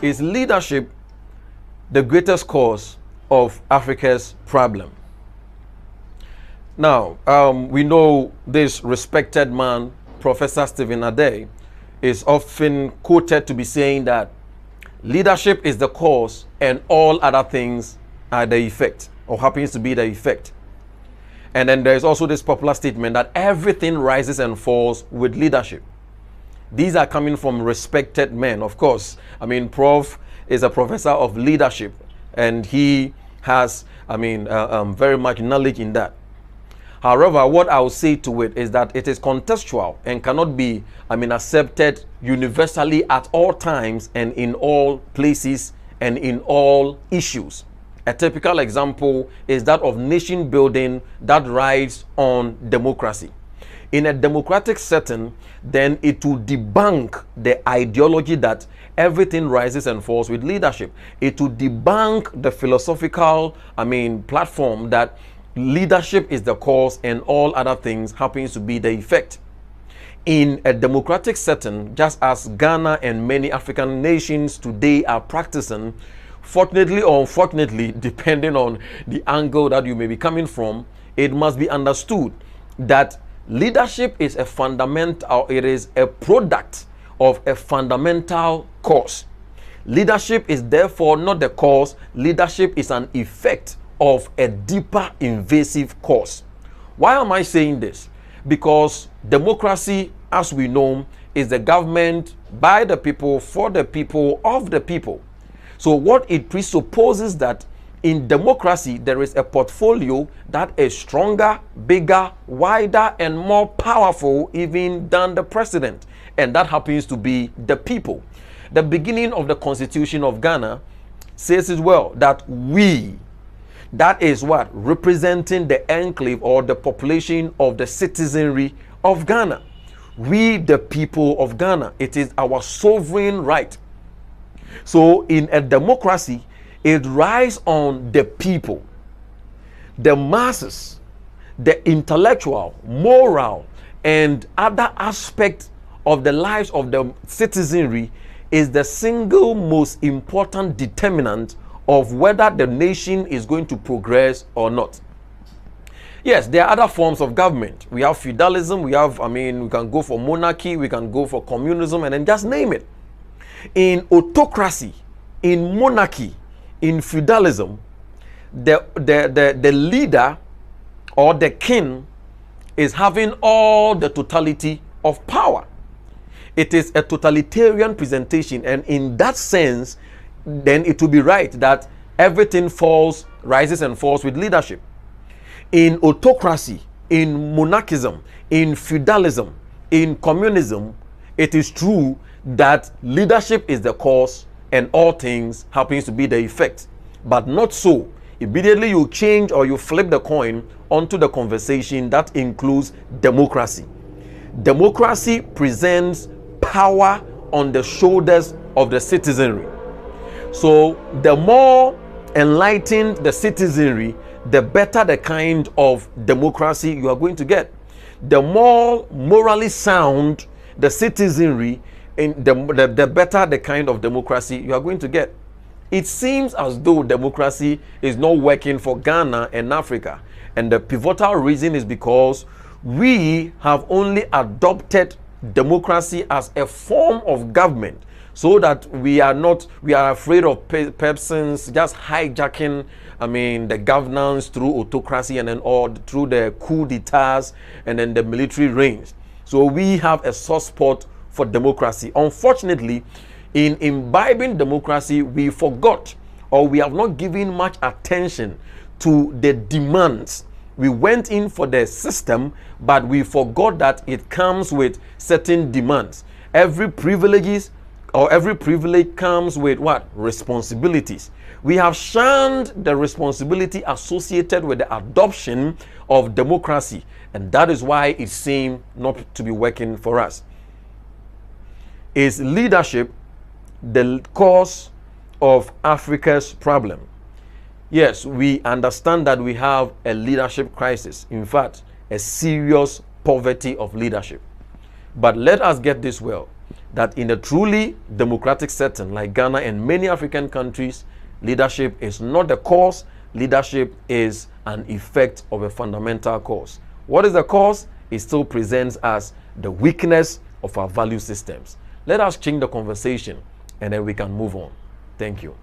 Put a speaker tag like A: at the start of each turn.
A: Is leadership the greatest cause of Africa's problem? Now, we know this respected man, Professor Stephen Adey, is often quoted to be saying that leadership is the cause and all other things are the effect, or happens to be the effect. And then there's also this popular statement that everything rises and falls with leadership. These are coming from respected men, of course. I mean, Prof is a professor of leadership, and he has, very much knowledge in that. However, what I will say to it is that it is contextual and cannot be, accepted universally at all times and in all places and in all issues. A typical example is that of nation building that rides on democracy. In a democratic setting, then it will debunk the ideology that everything rises and falls with leadership. It will debunk the philosophical, platform that leadership is the cause and all other things happens to be the effect. In a democratic setting, just as Ghana and many African nations today are practicing, fortunately or unfortunately, depending on the angle that you may be coming from, it must be understood that leadership is a fundamental, it is a product of a fundamental cause. Leadership is therefore not the cause, leadership is an effect of a deeper invasive cause. Why am I saying this? Because democracy, as we know, is the government by the people, for the people, of the people. So what it presupposes that in democracy there is a portfolio that is stronger, bigger, wider, and more powerful even than the president. And that happens to be the people. The beginning of the Constitution of Ghana says as well that we, that is what? Representing the enclave or the population of the citizenry of Ghana. We, the people of Ghana. It is our sovereign right. So in a democracy, it rides on the people, the masses, the intellectual, moral, and other aspects of the lives of the citizenry is the single most important determinant of whether the nation is going to progress or not. Yes, there are other forms of government. We have feudalism, we can go for monarchy, we can go for communism, and then just name it. In autocracy, in monarchy, in feudalism, the leader or the king is having all the totality of power. It is a totalitarian presentation, and in that sense, then it will be right that everything rises and falls with leadership. In autocracy, in monarchism, in feudalism, in communism, it is true that leadership is the cause and all things happens to be the effect. But not so. Immediately you change or you flip the coin onto the conversation that includes democracy. Democracy presents power on the shoulders of the citizenry. So the more enlightened the citizenry, the better the kind of democracy you are going to get. The more morally sound the citizenry, the better the kind of democracy you are going to get. It seems as though democracy is not working for Ghana and Africa. And the pivotal reason is because we have only adopted democracy as a form of government, so that we are afraid of persons just hijacking, the governance through autocracy and then all through the coup d'etats and then the military reigns. So we have a soft spot for democracy. Unfortunately, in imbibing democracy, we forgot, or we have not given much attention to the demands. We went in for the system, but we forgot that it comes with certain demands. Every privilege comes with what? Responsibilities. We have shunned the responsibility associated with the adoption of democracy, and that is why it seemed not to be working for us. Is leadership the cause of Africa's problem? Yes, we understand that we have a leadership crisis. In fact, a serious poverty of leadership. But let us get this well. that in a truly democratic setting like Ghana and many African countries, leadership is not the cause. Leadership is an effect of a fundamental cause. What is the cause? It still presents as the weakness of our value systems. Let us change the conversation and then we can move on. Thank you.